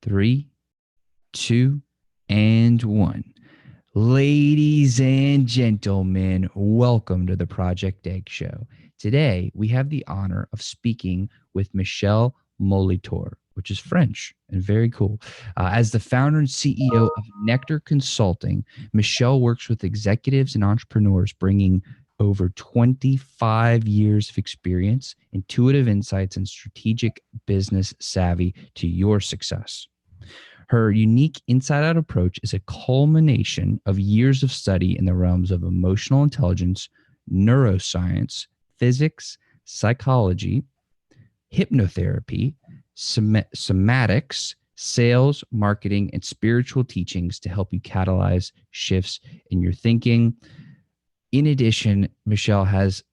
3, 2, and 1. Ladies and gentlemen, welcome to the Project Egg Show. Today, we have the honor of speaking with Michele Molitor, which is French and very cool. As the founder and CEO of Nectar Consulting, Michele works with executives and entrepreneurs, bringing over 25 years of experience, intuitive insights, and strategic business savvy to your success. Her unique inside-out approach is a culmination of years of study in the realms of emotional intelligence, neuroscience, physics, psychology, hypnotherapy, somatics, sales, marketing, and spiritual teachings to help you catalyze shifts in your thinking. In addition, Michele has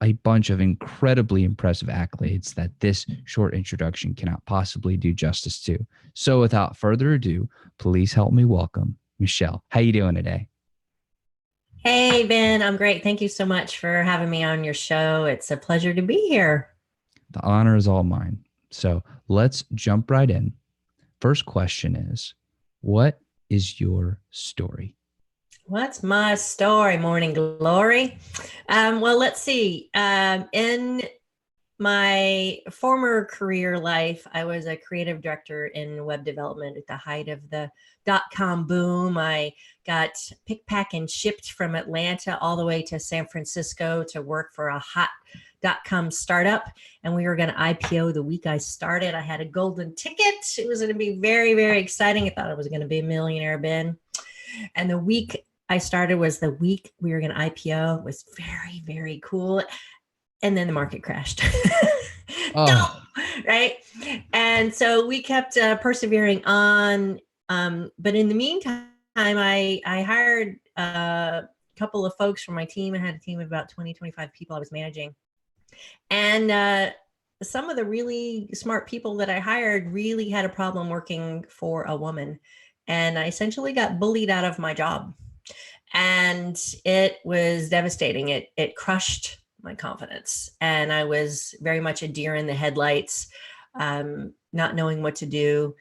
a bunch of incredibly impressive accolades that this short introduction cannot possibly do justice to. So without further ado, please help me welcome Michele. How you doing today? Hey, Ben, I'm great. Thank you so much for having me on your show. It's a pleasure to be here. The honor is all mine. So let's jump right in. First question is, what is your story? What's my story, Morning Glory? Well, let's see. In my former career life, I was a creative director in web development at the height of the .com boom. I got picked, packed, and shipped from Atlanta all the way to San Francisco to work for a hot .com startup, and we were going to IPO the week I started. I had a golden ticket. It was going to be very, very exciting. I thought I was going to be a millionaire, Ben. And the week I started was the week we were going to IPO. It was very, very cool. And then the market crashed. Oh. Right. And so we kept persevering on. But in the meantime, I hired a couple of folks from my team. I had a team of about 20, 25 people I was managing. And some of the really smart people that I hired really had a problem working for a woman. And I essentially got bullied out of my job. And it was devastating. It crushed my confidence. And I was very much a deer in the headlights, not knowing what to do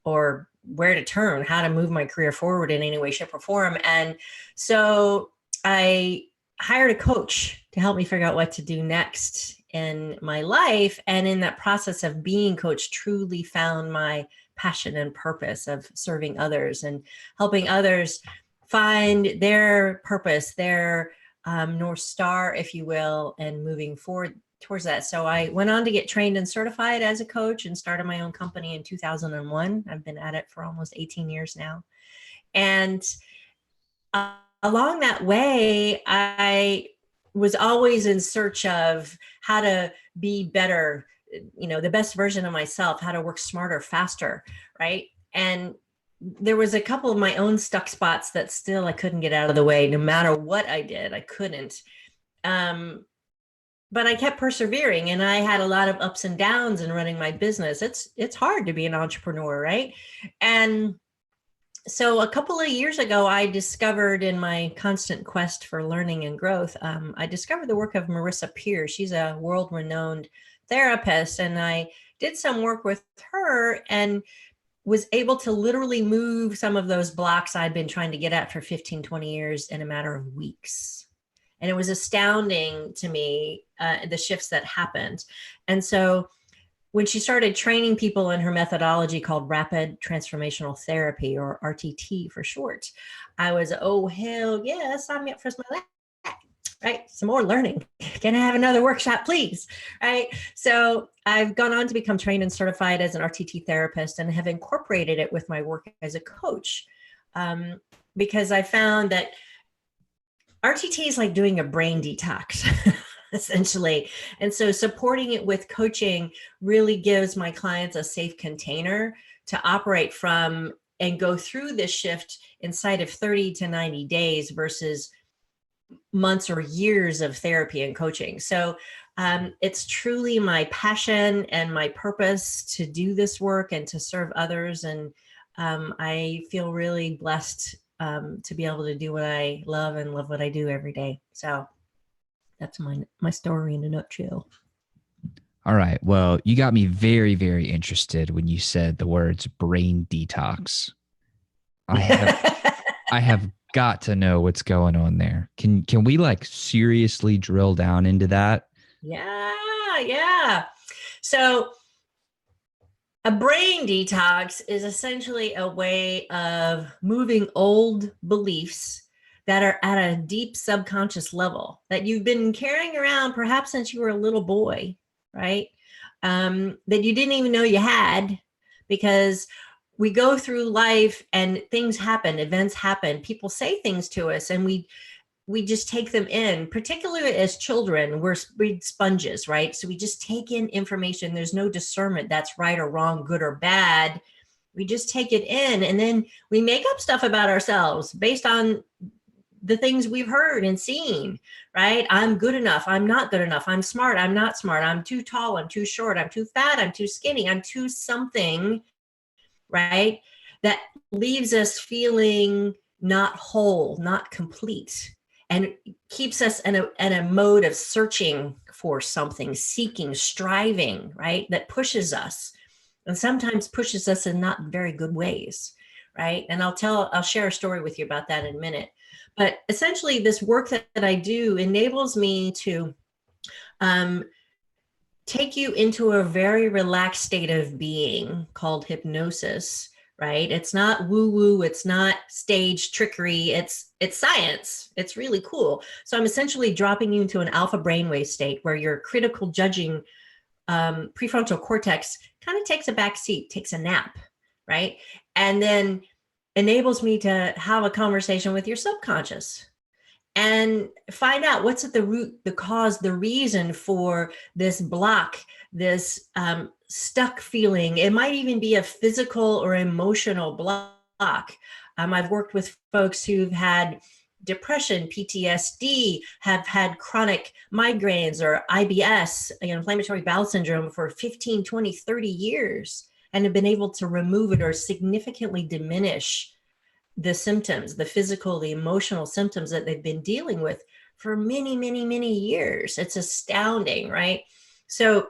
or where to turn, how to move my career forward in any way, shape, or form. And so I hired a coach to help me figure out what to do next in my life. And in that process of being coached, truly found my passion and purpose of serving others and helping others find their purpose, their North Star, if you will, and moving forward towards that. So I went on to get trained and certified as a coach and started my own company in 2001. I've been at it for almost 18 years now. And along that way, I was always in search of how to be better, the best version of myself, how to work smarter, faster, right? And there was a couple of my own stuck spots that still I couldn't get out of the way. No matter what I did, I couldn't. But I kept persevering, and I had a lot of ups and downs in running my business. It's hard to be an entrepreneur, right? And so a couple of years ago, I discovered in my constant quest for learning and growth, I discovered the work of Marissa Peer. She's a world-renowned therapist, and I did some work with her and was able to literally move some of those blocks I'd been trying to get at for 15, 20 years in a matter of weeks. And it was astounding to me, the shifts that happened. And so when she started training people in her methodology called rapid transformational therapy, or RTT for short, I was, oh, hell yeah, sign me up for some of that. Right? Some more learning. Can I have another workshop, please? Right? So I've gone on to become trained and certified as an RTT therapist and have incorporated it with my work as a coach, because I found that RTT is like doing a brain detox, essentially. And so supporting it with coaching really gives my clients a safe container to operate from and go through this shift inside of 30 to 90 days versus months or years of therapy and coaching. So it's truly my passion and my purpose to do this work and to serve others. And I feel really blessed to be able to do what I love and love what I do every day. So that's my story in a nutshell. All right. Well, you got me very, very interested when you said the words brain detox. I have I have got to know what's going on there. Can we like seriously drill down into that? Yeah, yeah. So a brain detox is essentially a way of moving old beliefs that are at a deep subconscious level that you've been carrying around perhaps since you were a little boy, right? That you didn't even know you had, because we go through life and things happen, events happen, people say things to us, and we just take them in. Particularly as children, we're sponges, right? So we just take in information. There's no discernment that's right or wrong, good or bad. We just take it in, and then we make up stuff about ourselves based on the things we've heard and seen, right? I'm good enough, I'm not good enough, I'm smart, I'm not smart, I'm too tall, I'm too short, I'm too fat, I'm too skinny, I'm too something, right? That leaves us feeling not whole, not complete, and keeps us in a mode of searching for something, seeking, striving, right? That pushes us, and sometimes pushes us in not very good ways, right? And I'll share a story with you about that in a minute. But essentially, this work that I do enables me to um, take you into a very relaxed state of being called hypnosis, right? It's not woo woo, it's not stage trickery, it's science. It's really cool. So I'm essentially dropping you into an alpha brainwave state where your critical judging prefrontal cortex kind of takes a back seat, takes a nap, right? And then enables me to have a conversation with your subconscious and find out what's at the root, the cause, the reason for this block, this stuck feeling. It might even be a physical or emotional block. I've worked with folks who've had depression, PTSD, have had chronic migraines or IBS, inflammatory bowel syndrome, for 15, 20, 30 years, and have been able to remove it or significantly diminish the symptoms, the physical, the emotional symptoms that they've been dealing with for many, many, many years. It's astounding, right? So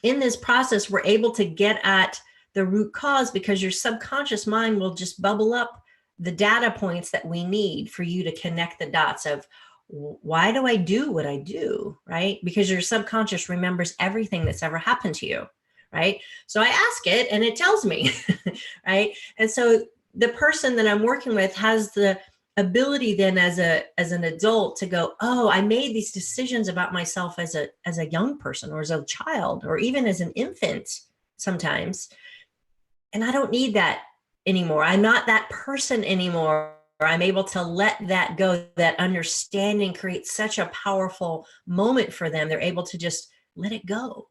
in this process, we're able to get at the root cause, because your subconscious mind will just bubble up the data points that we need for you to connect the dots of, why do I do what I do, right? Because your subconscious remembers everything that's ever happened to you, right? So I ask it and it tells me, right? And so the person that I'm working with has the ability then as an adult to go, oh, I made these decisions about myself as a young person, or as a child, or even as an infant sometimes, and I don't need that anymore. I'm not that person anymore. I'm able to let that go. That understanding creates such a powerful moment for them. They're able to just let it go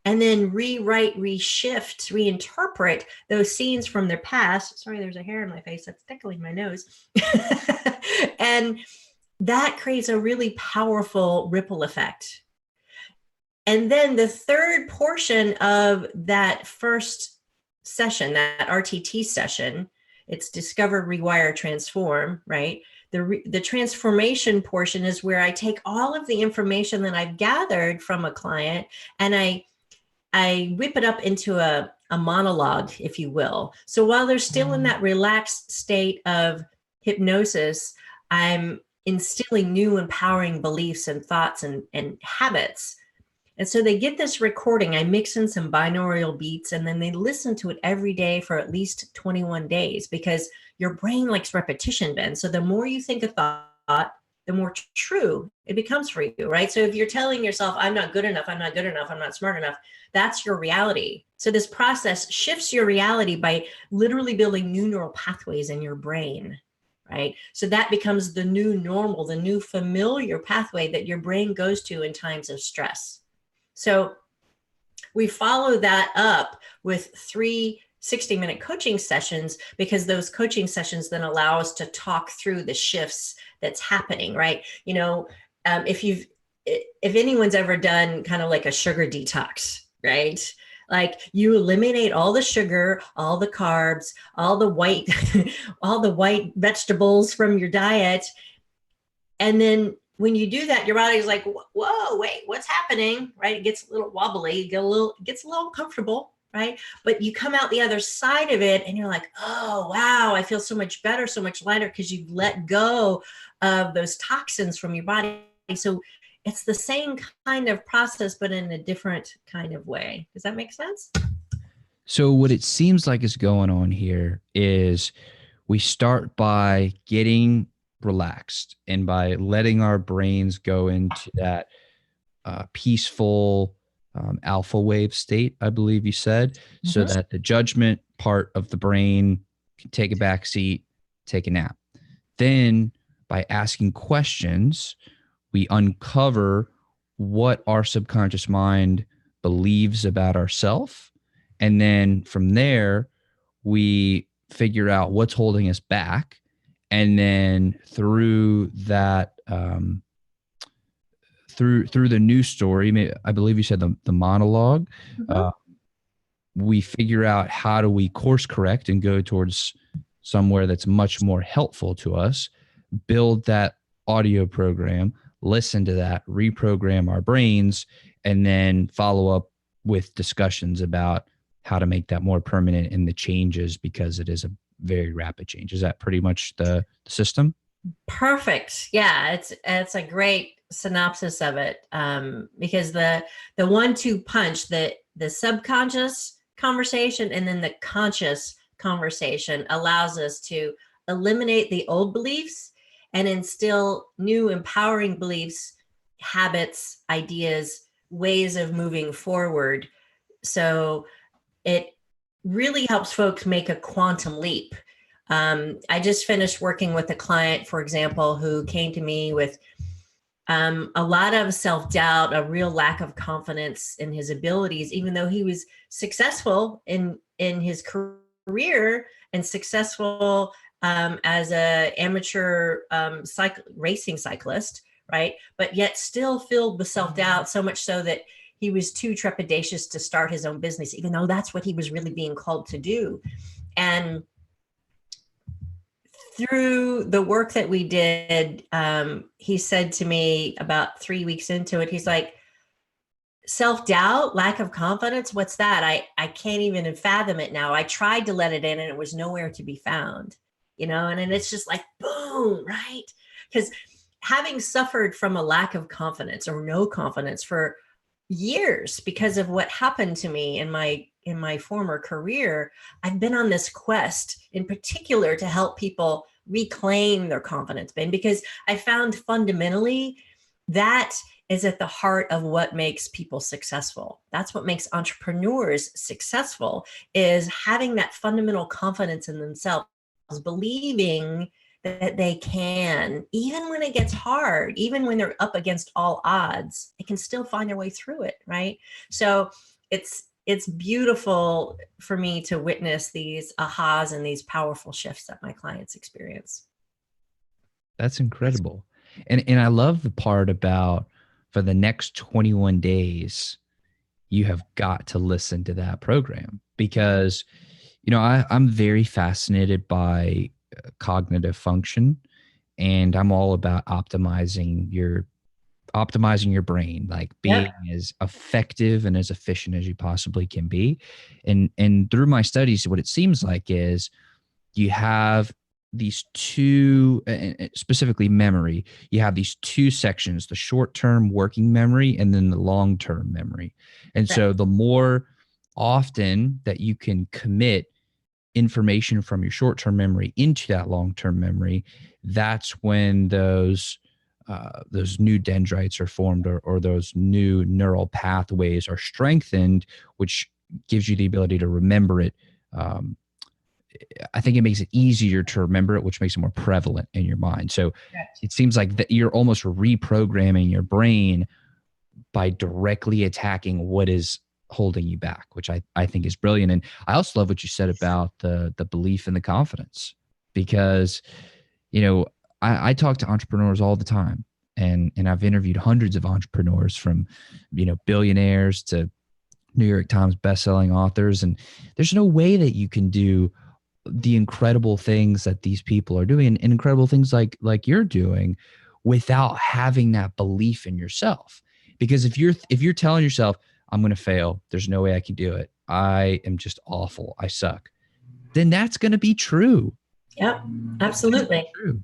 and then rewrite, reshift, reinterpret those scenes from their past. Sorry, there's a hair in my face that's tickling my nose. And that creates a really powerful ripple effect. And then the third portion of that first session, that RTT session, it's discover, rewire, transform, right? The transformation portion is where I take all of the information that I've gathered from a client and I whip it up into a monologue, if you will. So while they're still in that relaxed state of hypnosis, I'm instilling new empowering beliefs and thoughts and habits. And so they get this recording. I mix in some binaural beats, and then they listen to it every day for at least 21 days, because your brain likes repetition, Ben. So the more you think a thought, the more true it becomes for you, right? So if you're telling yourself, I'm not good enough, I'm not good enough, I'm not smart enough, that's your reality. So this process shifts your reality by literally building new neural pathways in your brain, right? So that becomes the new normal, the new familiar pathway that your brain goes to in times of stress. So we follow that up with 3 60-minute coaching sessions, because those coaching sessions then allow us to talk through the shifts that's happening, right? If anyone's ever done kind of like a sugar detox, right? Like you eliminate all the sugar, all the carbs, all the white, all the white vegetables from your diet, and then when you do that, your body's like, whoa, wait, what's happening? Right? It gets a little wobbly, it gets a little uncomfortable, right? But you come out the other side of it and you're like, oh, wow, I feel so much better, so much lighter, because you've let go of those toxins from your body. So it's the same kind of process, but in a different kind of way. Does that make sense? So what it seems like is going on here is we start by getting relaxed and by letting our brains go into that peaceful alpha wave state, I believe you said, so that the judgment part of the brain can take a back seat, take a nap. Then by asking questions, we uncover what our subconscious mind believes about ourselves. And then from there, we figure out what's holding us back. And then through that, through the news story, I believe you said the monologue, we figure out how do we course correct and go towards somewhere that's much more helpful to us, build that audio program, listen to that, reprogram our brains, and then follow up with discussions about how to make that more permanent in the changes, because it is a very rapid change. Is that pretty much the system? Perfect. Yeah, it's a great synopsis of it, because the 1-2 punch, the subconscious conversation and then the conscious conversation allows us to eliminate the old beliefs and instill new empowering beliefs, habits, ideas, ways of moving forward. So it really helps folks make a quantum leap. I just finished working with a client, for example, who came to me with a lot of self-doubt, a real lack of confidence in his abilities, even though he was successful in his career and successful as an amateur racing cyclist, right? But yet still filled with self-doubt, so much so that he was too trepidatious to start his own business, even though that's what he was really being called to do. And through the work that we did, he said to me about 3 weeks into it, he's like, self-doubt, lack of confidence, what's that? I can't even fathom it now. I tried to let it in and it was nowhere to be found, and then it's just like, boom, right? Because having suffered from a lack of confidence or no confidence for years because of what happened to me in my former career, I've been on this quest in particular to help people reclaim their confidence, Ben, because I found fundamentally that is at the heart of what makes people successful. That's what makes entrepreneurs successful, is having that fundamental confidence in themselves, believing that they can, even when it gets hard, even when they're up against all odds, they can still find their way through it, right? So it's beautiful for me to witness these ahas and these powerful shifts that my clients experience. That's incredible. And I love the part about, for the next 21 days, you have got to listen to that program, because, I'm very fascinated by cognitive function, and I'm all about optimizing your brain, like being as effective and as efficient as you possibly can be. And through my studies, what it seems like is you have these two, specifically memory, you have these two sections, the short-term working memory and then the long-term memory. And so the more often that you can commit information from your short-term memory into that long-term memory, that's when those new dendrites are formed, or those new neural pathways are strengthened, which gives you the ability to remember it. I think it makes it easier to remember it, which makes it more prevalent in your mind. So it seems like that you're almost reprogramming your brain by directly attacking what is holding you back, which I think is brilliant. And I also love what you said about the belief and the confidence, because, I talk to entrepreneurs all the time, and I've interviewed hundreds of entrepreneurs, from, billionaires to New York Times bestselling authors. And there's no way that you can do the incredible things that these people are doing, and incredible things like you're doing, without having that belief in yourself. Because if you're telling yourself, I'm going to fail, there's no way I can do it, I am just awful, I suck, then that's going to be true. Yep, It's going to be absolutely. true.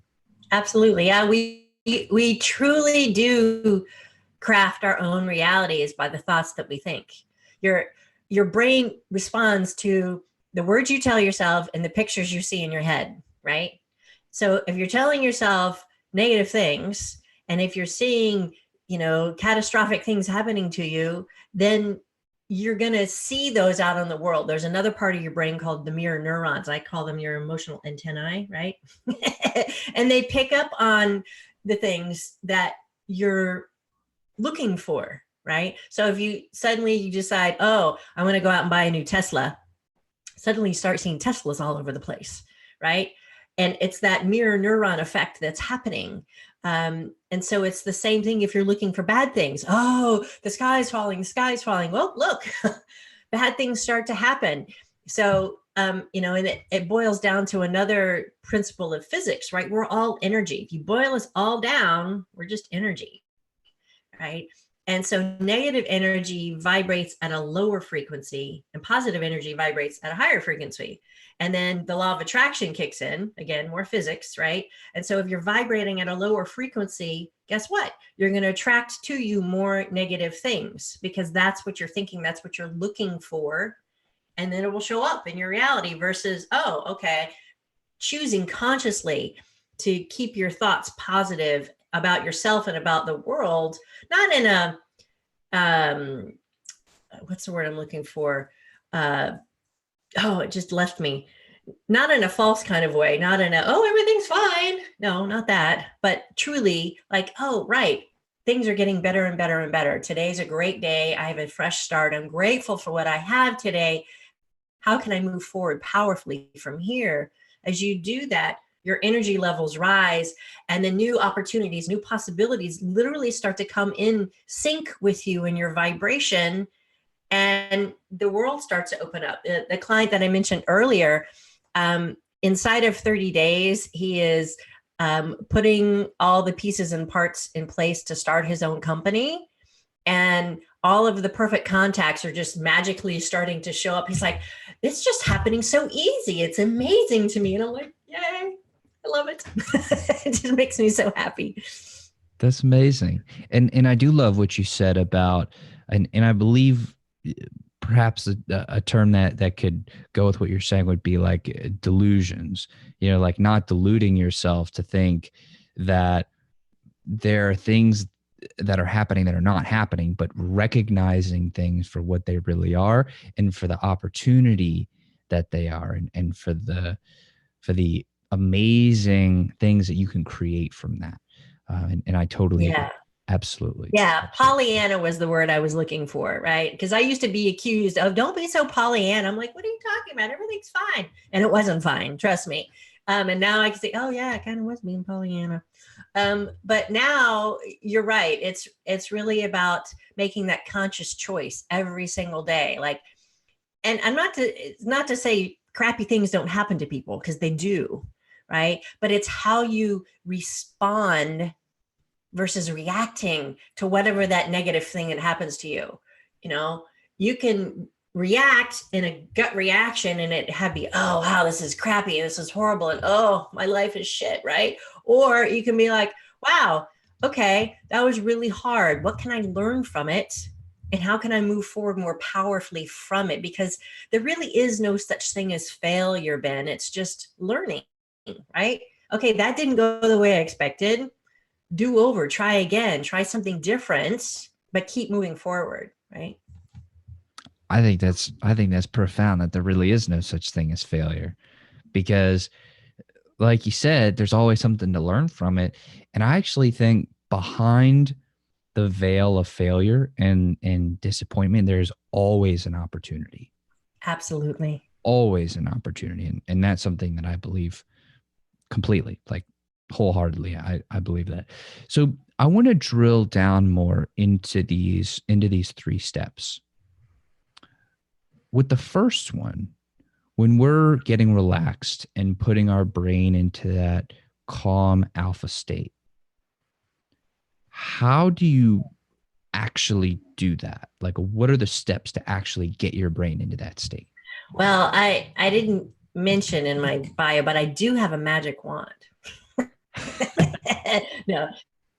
Absolutely. Yeah, we truly do craft our own realities by the thoughts that we think. Your your brain responds to the words you tell yourself and the pictures you see in your head, right? So if you're telling yourself negative things and if you're seeing, catastrophic things happening to you, then you're going to see those out in the world. There's another part of your brain called the mirror neurons. I call them your emotional antennae, right? And they pick up on the things that you're looking for, right? So if you decide, oh, I want to go out and buy a new Tesla, suddenly you start seeing Teslas all over the place, right? And it's that mirror neuron effect that's happening. And so it's the same thing if you're looking for bad things. Oh, the sky's falling, the sky's falling. Well, look, bad things start to happen. So, and it boils down to another principle of physics, right? We're all energy. If you boil us all down, we're just energy, right? And so negative energy vibrates at a lower frequency and positive energy vibrates at a higher frequency. And then the law of attraction kicks in, again, more physics, right? And so if you're vibrating at a lower frequency, guess what? You're going to attract to you more negative things because that's what you're thinking, that's what you're looking for. And then it will show up in your reality versus, oh, okay, choosing consciously to keep your thoughts positive about yourself and about the world, not in a what's the word I'm looking for? It just left me. Not in a false kind of way, not in a, oh, everything's fine. No, not that, but truly like, oh, right. Things are getting better and better and better. Today's a great day. I have a fresh start. I'm grateful for what I have today. How can I move forward powerfully from here? As you do that, your energy levels rise and the new opportunities, new possibilities literally start to come in sync with you and your vibration, and the world starts to open up. The client that I mentioned earlier, inside of 30 days, he is putting all the pieces and parts in place to start his own company. And all of the perfect contacts are just magically starting to show up. He's like, it's just happening so easy. It's amazing to me. And I'm like, yay, I love it. It just makes me so happy. That's amazing. And I do love what you said about, and I believe perhaps a term that could go with what you're saying would be like delusions, like not deluding yourself to think that there are things that are happening that are not happening, but recognizing things for what they really are and for the opportunity that they are, and for the amazing things that you can create from that. And I totally agree. Yeah. Absolutely. Yeah. Absolutely. Pollyanna was the word I was looking for, right? Because I used to be accused of, don't be so Pollyanna. I'm like, what are you talking about? Everything's fine. And it wasn't fine. Trust me. And now I can say, oh yeah, I kind of was being Pollyanna. But now you're right. It's really about making that conscious choice every single day. Like, and I'm not to say crappy things don't happen to people, because they do, right? But it's how you respond versus reacting to whatever that negative thing that happens to you. You can react in a gut reaction and it have be, oh wow, this is crappy, this is horrible, and oh, my life is shit, right? Or you can be like, wow, okay, that was really hard, what can I learn from it, and how can I move forward more powerfully from it? Because there really is no such thing as failure, Ben. It's just learning, right? Okay, that didn't go the way I expected. Do over, try again, try something different, but keep moving forward, right? I think that's profound, that there really is no such thing as failure, because like you said, there's always something to learn from it. And I actually think behind the veil of failure and disappointment, there's always an opportunity. Absolutely. Always an opportunity. And that's something that I believe completely, like wholeheartedly. I believe that. So I want to drill down more into these three steps. With the first one, when we're getting relaxed and putting our brain into that calm alpha state, how do you actually do that? Like, what are the steps to actually get your brain into that state? Well, I didn't mention in my bio, but I do have a magic wand. No.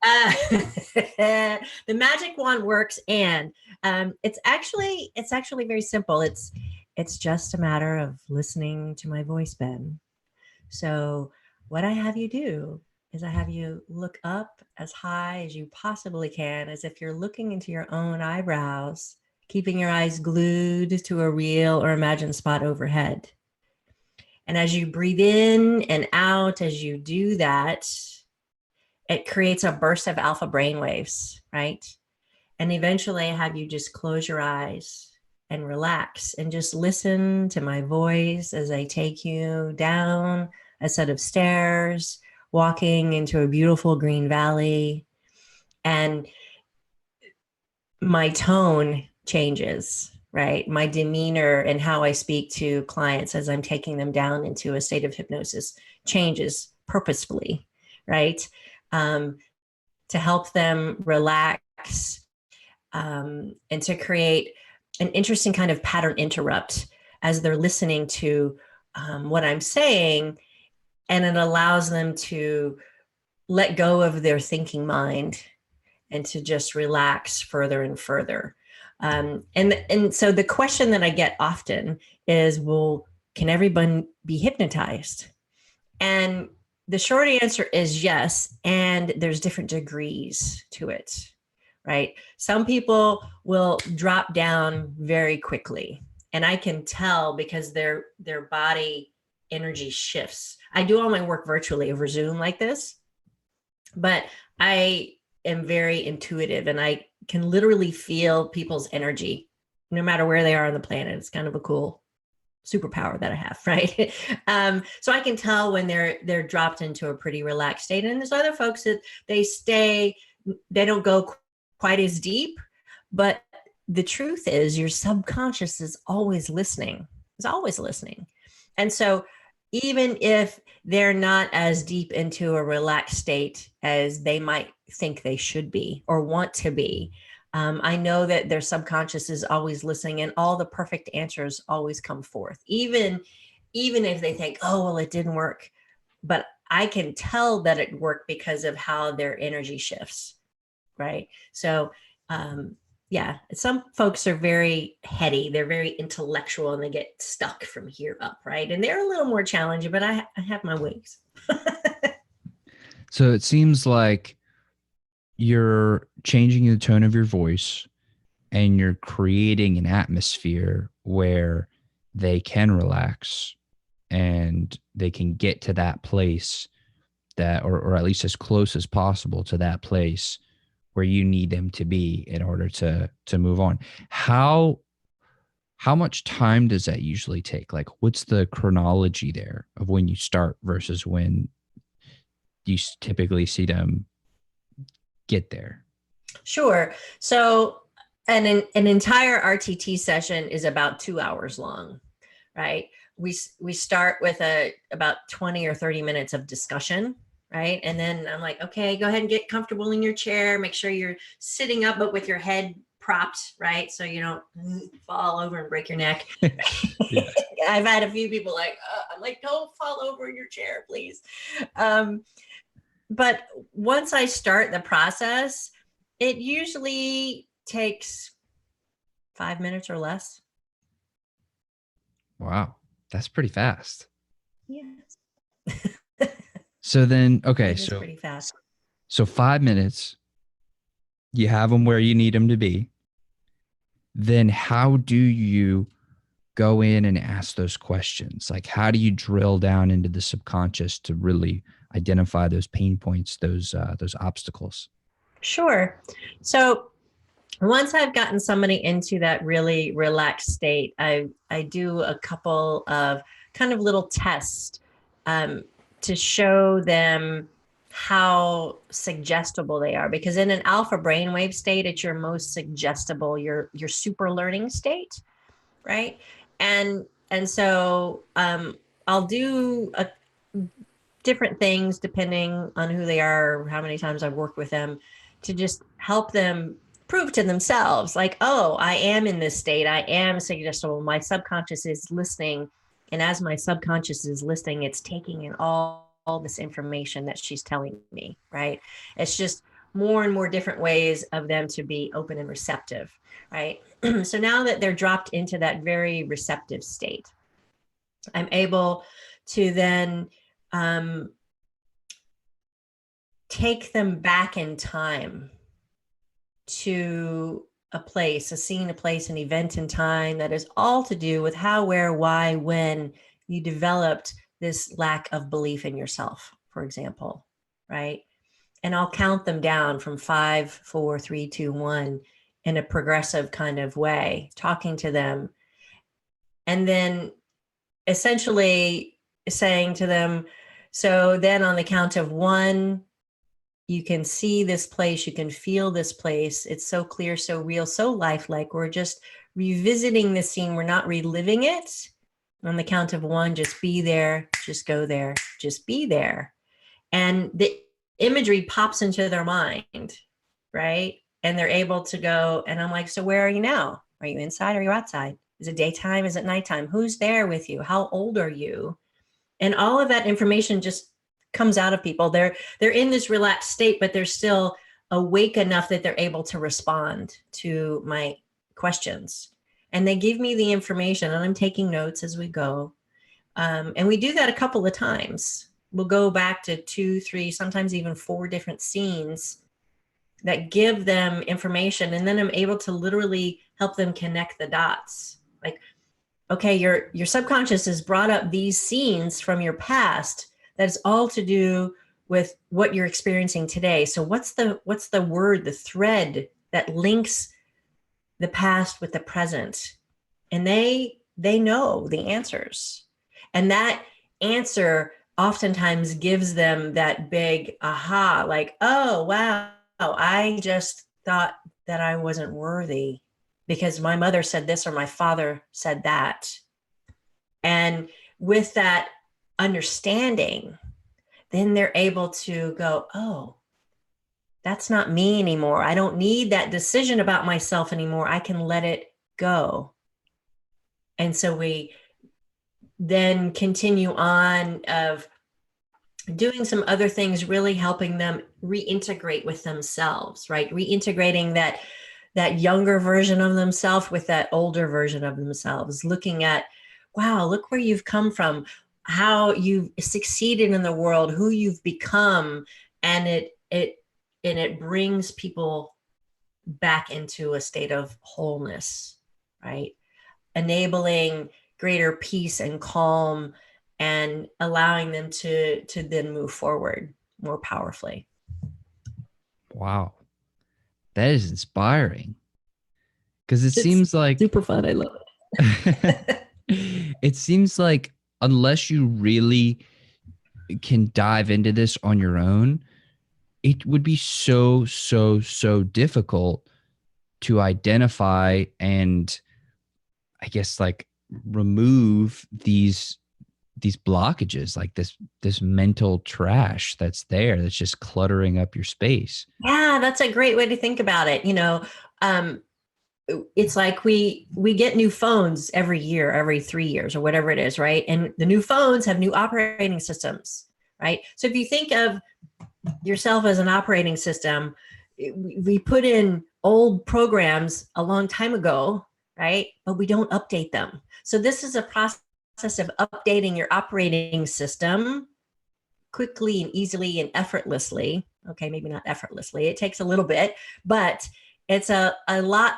Uh, the magic wand works, and it's actually very simple. It's just a matter of listening to my voice, Ben. So what I have you do is I have you look up as high as you possibly can, as if you're looking into your own eyebrows, keeping your eyes glued to a real or imagined spot overhead. And as you breathe in and out, as you do that, it creates a burst of alpha brain waves, right? And eventually I have you just close your eyes and relax and just listen to my voice as I take you down a set of stairs, walking into a beautiful green valley. And my tone changes, right? My demeanor and how I speak to clients as I'm taking them down into a state of hypnosis changes purposefully, right? Um, to help them relax, and to create an interesting kind of pattern interrupt as they're listening to what I'm saying. And it allows them to let go of their thinking mind and to just relax further and further. And so the question that I get often is, well, can everyone be hypnotized? And the short answer is yes. And there's different degrees to it, right? Some people will drop down very quickly. And I can tell because their body energy shifts. I do all my work virtually over Zoom like this, but I am very intuitive and I can literally feel people's energy no matter where they are on the planet. It's kind of a cool superpower that I have, right? So I can tell when they're dropped into a pretty relaxed state. And there's other folks that they don't go quite as deep, but the truth is your subconscious is always listening. It's always listening. And so even if they're not as deep into a relaxed state as they might think they should be or want to be, I know that their subconscious is always listening, and all the perfect answers always come forth, even if they think, oh, well, it didn't work. But I can tell that it worked because of how their energy shifts, right? So yeah, some folks are very heady, they're very intellectual, and they get stuck from here up, right? And they're a little more challenging, but I have my ways. So it seems like you're changing the tone of your voice and you're creating an atmosphere where they can relax and they can get to that place that, or at least as close as possible to that place where you need them to be in order to move on. How much time does that usually take? Like, what's the chronology there of when you start versus when you typically see them get there? Sure. So an entire RTT session is about 2 hours long, right? We start with about 20 or 30 minutes of discussion, right? And then I'm like, okay, go ahead and get comfortable in your chair. Make sure you're sitting up, but with your head propped, right? So you don't fall over and break your neck. Yeah. I've had a few people like, I'm like, don't fall over in your chair, please. But once I start the process, it usually takes 5 minutes or less. Wow. That's pretty fast. Yes. So then, okay, It is pretty fast. so 5 minutes, you have them where you need them to be. Then how do you go in and ask those questions? Like, how do you drill down into the subconscious to really identify those pain points, those obstacles? Sure. So once I've gotten somebody into that really relaxed state, I do a couple of kind of little tests um, to show them how suggestible they are. Because in an alpha brainwave state, it's your most suggestible, your super learning state, right? And so I'll do different things depending on who they are, how many times I've worked with them, to just help them prove to themselves, like, oh, I am in this state. I am suggestible. My subconscious is listening. And as my subconscious is listening, it's taking in all this information that she's telling me, right? It's just more and more different ways of them to be open and receptive, right? So now that they're dropped into that very receptive state, I'm able to then take them back in time to a place, a scene, a place, an event in time that is all to do with how, where, why, when you developed this lack of belief in yourself, for example, right? And I'll count them down from 5, 4, 3, 2, 1 in a progressive kind of way, talking to them. And then essentially saying to them, so then on the count of 1, you can see this place, you can feel this place. It's so clear, so real, so lifelike. We're just revisiting the scene. We're not reliving it. On the count of 1, just be there, just go there, just be there. And the imagery pops into their mind, right? And they're able to go, and I'm like, so where are you now? Are you inside or are you outside? Is it daytime? Is it nighttime? Who's there with you? How old are you? And all of that information just comes out of people. They're in this relaxed state, but they're still awake enough that they're able to respond to my questions. And they give me the information, and I'm taking notes as we go. And we do that a couple of times. We'll go back to 2, 3, sometimes even 4 different scenes that give them information. And then I'm able to literally help them connect the dots. Like, okay, your subconscious has brought up these scenes from your past that is all to do with what you're experiencing today. So what's the word, the thread that links the past with the present? And they know the answers. And that answer oftentimes gives them that big aha, like, oh, wow, I just thought that I wasn't worthy because my mother said this or my father said that. And with that understanding, then they're able to go, oh, that's not me anymore. I don't need that decision about myself anymore. I can let it go. And so we then continue on of doing some other things, really helping them reintegrate with themselves, right? Reintegrating that younger version of themselves with that older version of themselves, looking at, wow, look where you've come from, how you've succeeded in the world, who you've become. And it brings people back into a state of wholeness, right? Enabling greater peace and calm and allowing them to then move forward more powerfully. Wow. That is inspiring. Because it It's seems like super fun. I love it. it seems like unless you really can dive into this on your own, it would be so difficult to identify and I guess like remove these blockages, like this mental trash that's there that's just cluttering up your space. Yeah, that's a great way to think about it. It's like we get new phones every year, every 3 years or whatever it is, right? And the new phones have new operating systems, right? So if you think of yourself as an operating system, we put in old programs a long time ago, right? But we don't update them. So this is a process of updating your operating system quickly and easily and effortlessly. Okay, maybe not effortlessly. It takes a little bit, but it's a lot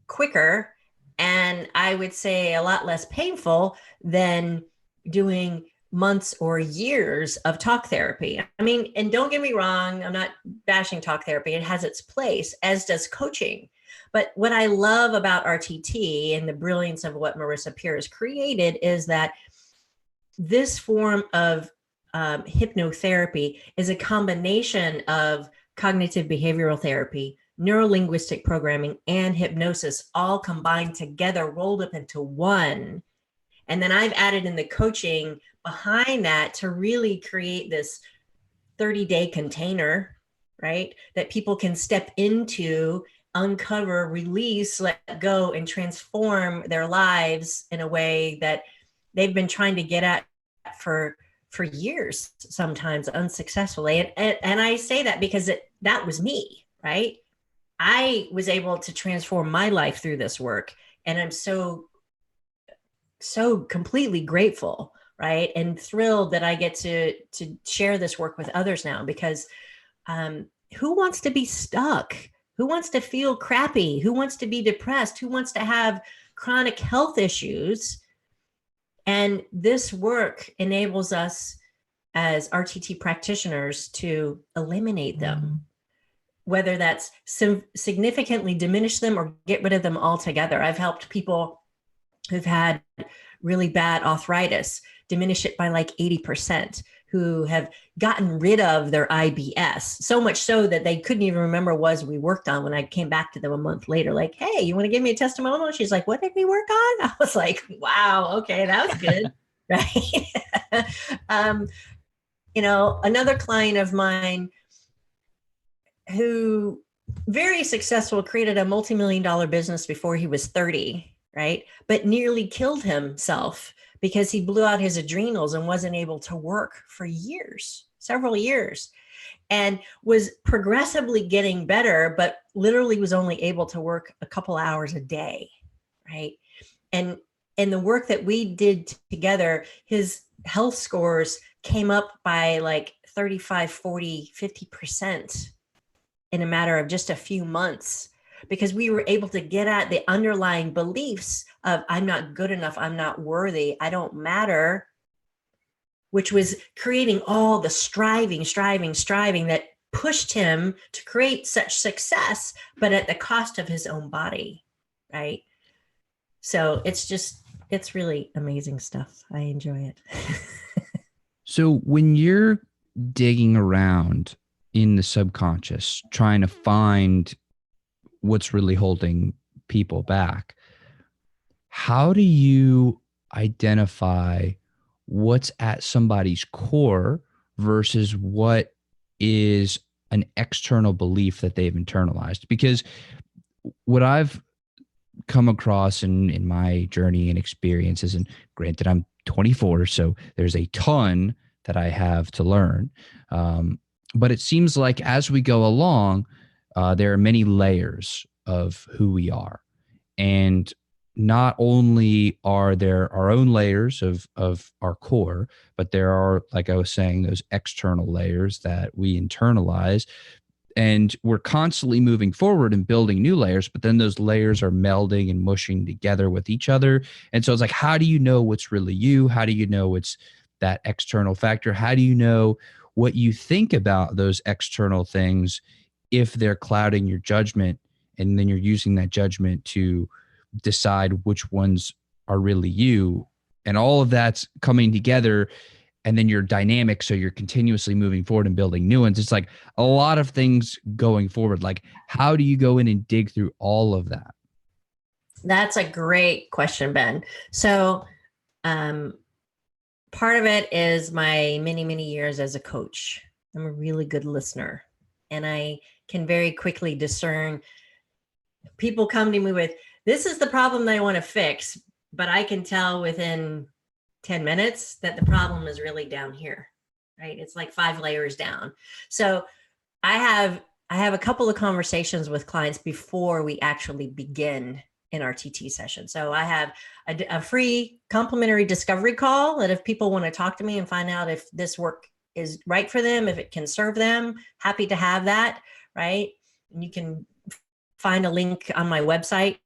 quicker, and I would say a lot less painful than doing months or years of talk therapy. I mean, and don't get me wrong, I'm not bashing talk therapy. It has its place, as does coaching. But what I love about RTT and the brilliance of what Marissa Peer has created is that this form of hypnotherapy is a combination of cognitive behavioral therapy, neurolinguistic programming, and hypnosis all combined together, rolled up into one. And then I've added in the coaching behind that to really create this 30-day container right? That people can step into, uncover, release, let go, and transform their lives in a way that they've been trying to get at for years, sometimes unsuccessfully. And I say that because that was me, right? I was able to transform my life through this work. And I'm so completely grateful, right? And thrilled that I get to share this work with others now, because who wants to be stuck? Who wants to feel crappy? Who wants to be depressed? Who wants to have chronic health issues? And this work enables us as RTT practitioners to eliminate them, whether that's significantly diminish them or get rid of them altogether. I've helped people who've had really bad arthritis diminish it by like 80%, who have gotten rid of their IBS, so much so that they couldn't even remember what we worked on when I came back to them a month later, like, hey, you want to give me a testimonial? She's like, what did we work on? I was like, wow, okay, that was good. Right. Another client of mine who very successful, created a multi-million-dollar business before he was 30, right? But nearly killed himself because he blew out his adrenals and wasn't able to work for years, several years, and was progressively getting better, but literally was only able to work a couple hours a day, right? And the work that we did together, his health scores came up by like 35, 40, 50% in a matter of just a few months, because we were able to get at the underlying beliefs of I'm not good enough, I'm not worthy, I don't matter, which was creating all the striving that pushed him to create such success, but at the cost of his own body, right? So it's really amazing stuff. I enjoy it. So when you're digging around in the subconscious, trying to find what's really holding people back, how do you identify what's at somebody's core versus what is an external belief that they've internalized? Because what I've come across in my journey and experiences, and granted, I'm 24, so there's a ton that I have to learn. But it seems like as we go along, there are many layers of who we are. And not only are there our own layers of our core, but there are, like I was saying, those external layers that we internalize. And we're constantly moving forward and building new layers, but then those layers are melding and mushing together with each other. And so it's like, how do you know what's really you? How do you know it's that external factor? How do you know what you think about those external things if they're clouding your judgment? And then you're using that judgment to decide which ones are really you. And all of that's coming together. And then you're dynamic, so you're continuously moving forward and building new ones. It's like a lot of things going forward. Like, how do you go in and dig through all of that? That's a great question, Ben. So part of it is my many years as a coach. I'm a really good listener, and I can very quickly discern. People come to me with, this is the problem that I want to fix, but I can tell within 10 minutes that the problem is really down here, right? It's like 5 layers down. So I have a couple of conversations with clients before we actually begin in our TT session. So I have a free complimentary discovery call that if people want to talk to me and find out if this work is right for them, if it can serve them, happy to have that, right? And you can find a link on my website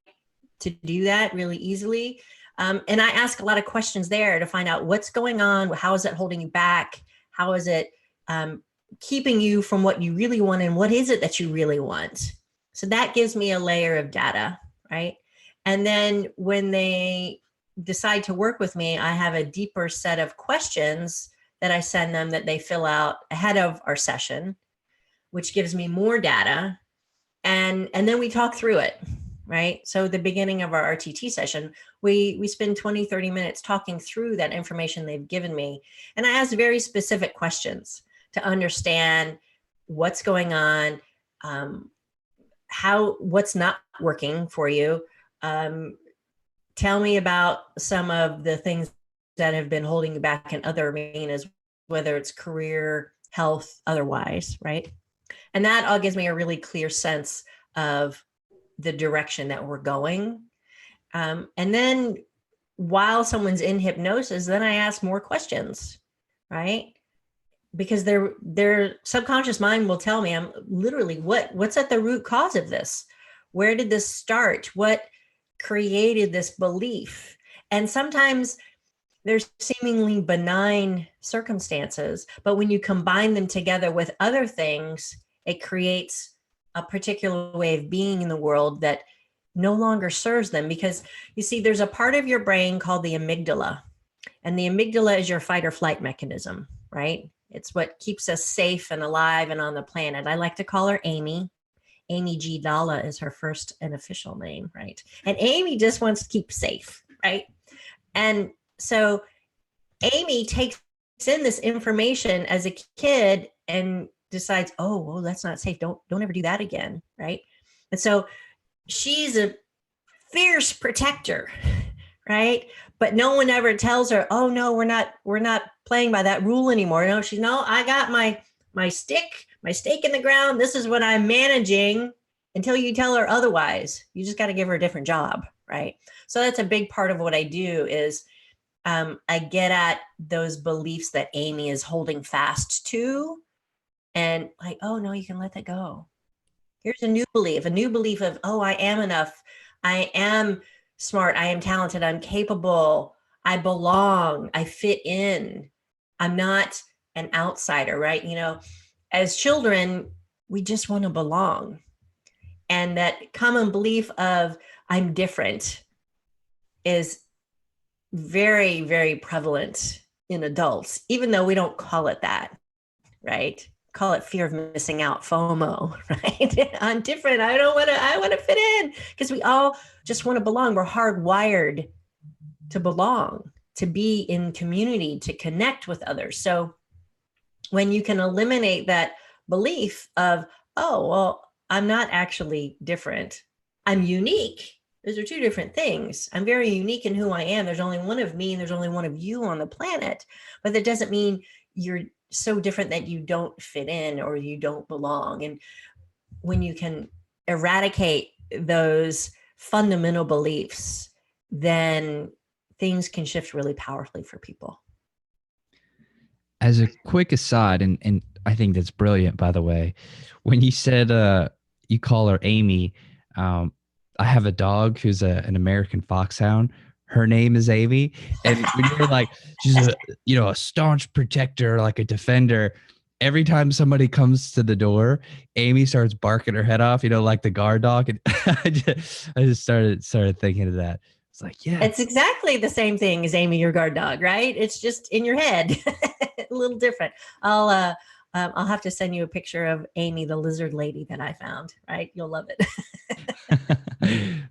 to do that really easily. And I ask a lot of questions there to find out what's going on. How is it holding you back? How is it keeping you from what you really want? And what is it that you really want? So that gives me a layer of data, right? And then when they decide to work with me, I have a deeper set of questions that I send them that they fill out ahead of our session, which gives me more data. And then we talk through it, right? So the beginning of our RTT session, we spend 20, 30 minutes talking through that information they've given me. And I ask very specific questions to understand what's going on, what's not working for you. Tell me about some of the things that have been holding you back in other arenas, whether it's career, health, otherwise, right? And that all gives me a really clear sense of the direction that we're going. And then while someone's in hypnosis, then I ask more questions, right? Because their subconscious mind will tell me, I'm literally, what's at the root cause of this? Where did this start? What created this belief? And sometimes there's seemingly benign circumstances, but when you combine them together with other things, it creates a particular way of being in the world that no longer serves them. Because you see, there's a part of your brain called the amygdala, and the amygdala is your fight or flight mechanism, right? It's what keeps us safe and alive and on the planet. I like to call her Amy. Amy G. Dalla is her first and official name, right? And Amy just wants to keep safe, right? And so Amy takes in this information as a kid and decides, oh, well, that's not safe. Don't ever do that again, right? And so she's a fierce protector, right? But no one ever tells her, oh no, we're not playing by that rule anymore. No, I got my stake in the ground. This is what I'm managing until you tell her otherwise. You just got to give her a different job, right? So that's a big part of what I do is I get at those beliefs that Amy is holding fast to, and like, oh no, you can let that go. Here's a new belief of, oh, I am enough. I am smart. I am talented. I'm capable. I belong. I fit in. I'm not an outsider, right? You know, as children, we just want to belong. And that common belief of I'm different is very, very prevalent in adults, even though we don't call it that, right? Call it fear of missing out, FOMO, right? I'm different. I want to fit in, because we all just want to belong. We're hardwired to belong, to be in community, to connect with others. So when you can eliminate that belief of, oh, well, I'm not actually different, I'm unique. Those are two different things. I'm very unique in who I am. There's only one of me and there's only one of you on the planet. But that doesn't mean you're so different that you don't fit in or you don't belong. And when you can eradicate those fundamental beliefs, then things can shift really powerfully for people. As a quick aside, and I think that's brilliant, by the way, when you said you call her Amy, I have a dog who's an American foxhound. Her name is Amy. And when you're like, she's a staunch protector, like a defender. Every time somebody comes to the door, Amy starts barking her head off, like the guard dog. And I just started thinking of that. It's like, yeah. It's exactly the same thing as Amy, your guard dog, right? It's just in your head, a little different. I'll have to send you a picture of Amy, the lizard lady that I found, right? You'll love it.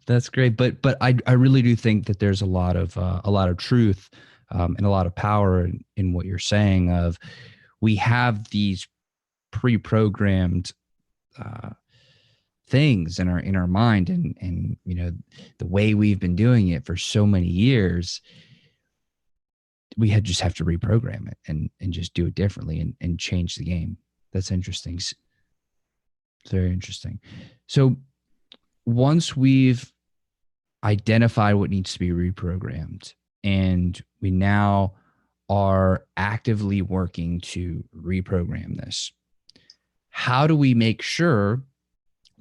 That's great. But I really do think that there's a lot of truth and a lot of power in what you're saying of we have these pre-programmed things in our mind and the way we've been doing it for so many years. We just have to reprogram it and just do it differently and change the game. That's interesting. It's very interesting. So once we've identified what needs to be reprogrammed and we now are actively working to reprogram this, how do we make sure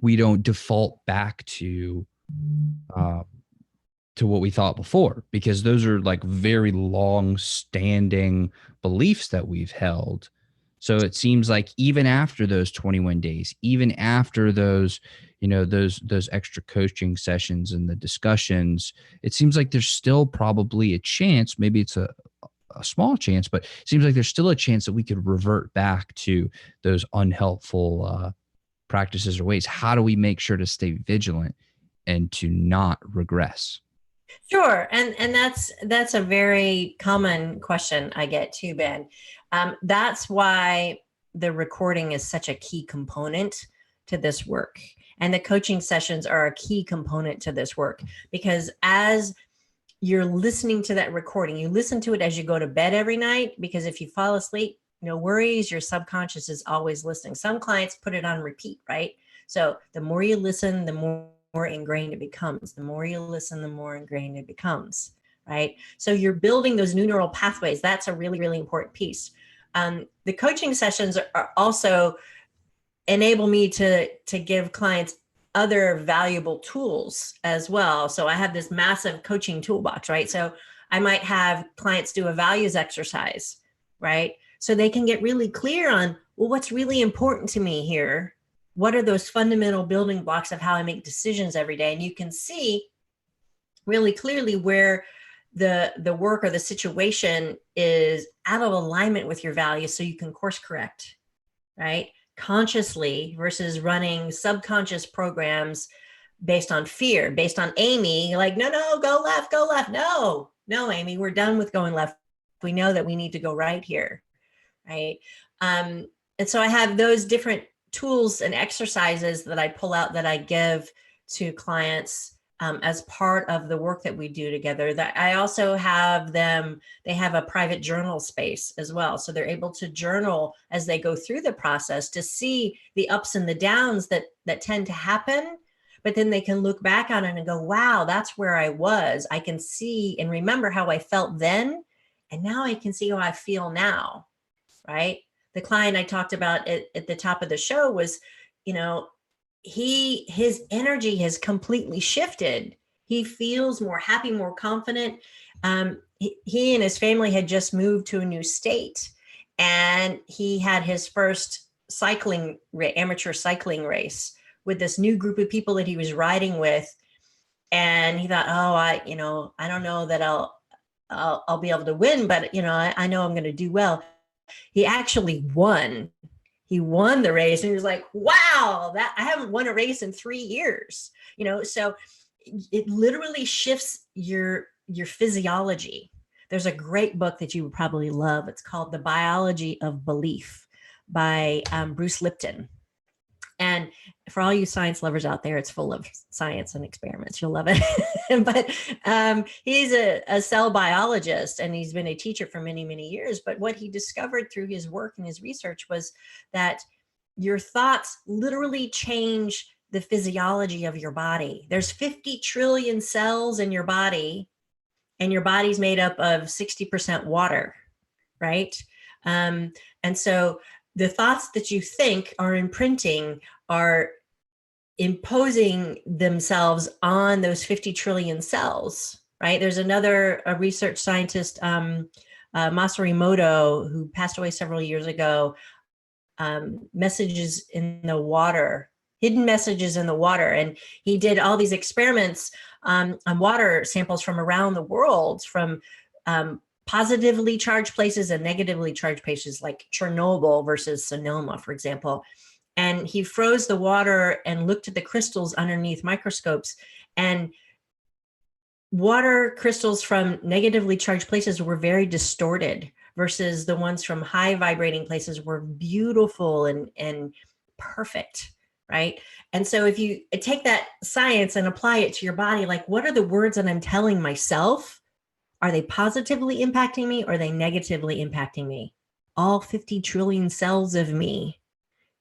we don't default back to what we thought before? Because those are like very long standing beliefs that we've held. So it seems like even after those 21 days, even after those, those extra coaching sessions and the discussions, it seems like there's still probably a chance, maybe it's a small chance, but it seems like there's still a chance that we could revert back to those unhelpful practices or ways. How do we make sure to stay vigilant and to not regress? Sure. And that's a very common question I get too, Ben. That's why the recording is such a key component to this work. And the coaching sessions are a key component to this work, because as you're listening to that recording, you listen to it as you go to bed every night, because if you fall asleep, no worries, your subconscious is always listening. Some clients put it on repeat, right? So the more you listen, the more ingrained it becomes. The more you listen, the more ingrained it becomes, right? So you're building those new neural pathways. That's a really, really important piece. The coaching sessions are also enable me to give clients other valuable tools as well. So I have this massive coaching toolbox, right? So I might have clients do a values exercise, right? So they can get really clear on, well, what's really important to me here? What are those fundamental building blocks of how I make decisions every day? And you can see really clearly where the work or the situation is out of alignment with your values, so you can course correct, right? Consciously versus running subconscious programs based on fear, based on Amy, like, no, go left, go left. No, Amy, we're done with going left. We know that we need to go right here, right? And so I have those different tools and exercises that I pull out that I give to clients as part of the work that we do together. That I also have them, they have a private journal space as well. So they're able to journal as they go through the process to see the ups and the downs that tend to happen. But then they can look back on it and go, wow, that's where I was. I can see and remember how I felt then. And now I can see how I feel now, right? The client I talked about at the top of the show was, his energy has completely shifted. He feels more happy, more confident. He and his family had just moved to a new state, and he had his first amateur cycling race with this new group of people that he was riding with. And he thought, oh, I don't know that I'll be able to win, but I know I'm going to do well. He actually won. He won the race, and he was like, wow, that I haven't won a race in 3 years. So it literally shifts your physiology. There's a great book that you would probably love. It's called The Biology of Belief by Bruce Lipton. And for all you science lovers out there, it's full of science and experiments. You'll love it. But he's a cell biologist, and he's been a teacher for many, many years. But what he discovered through his work and his research was that your thoughts literally change the physiology of your body. There's 50 trillion cells in your body, and your body's made up of 60% water, right? And so the thoughts that you think are imprinting are imposing themselves on those 50 trillion cells, right? There's a research scientist, Masaru Emoto, who passed away several years ago, messages in the water, hidden messages in the water. And he did all these experiments on water samples from around the world, from positively charged places and negatively charged places, like Chernobyl versus Sonoma, for example. And he froze the water and looked at the crystals underneath microscopes. And water crystals from negatively charged places were very distorted, versus the ones from high vibrating places were beautiful and perfect, right? And so if you take that science and apply it to your body, like, what are the words that I'm telling myself? Are they positively impacting me, or are they negatively impacting me? All 50 trillion cells of me,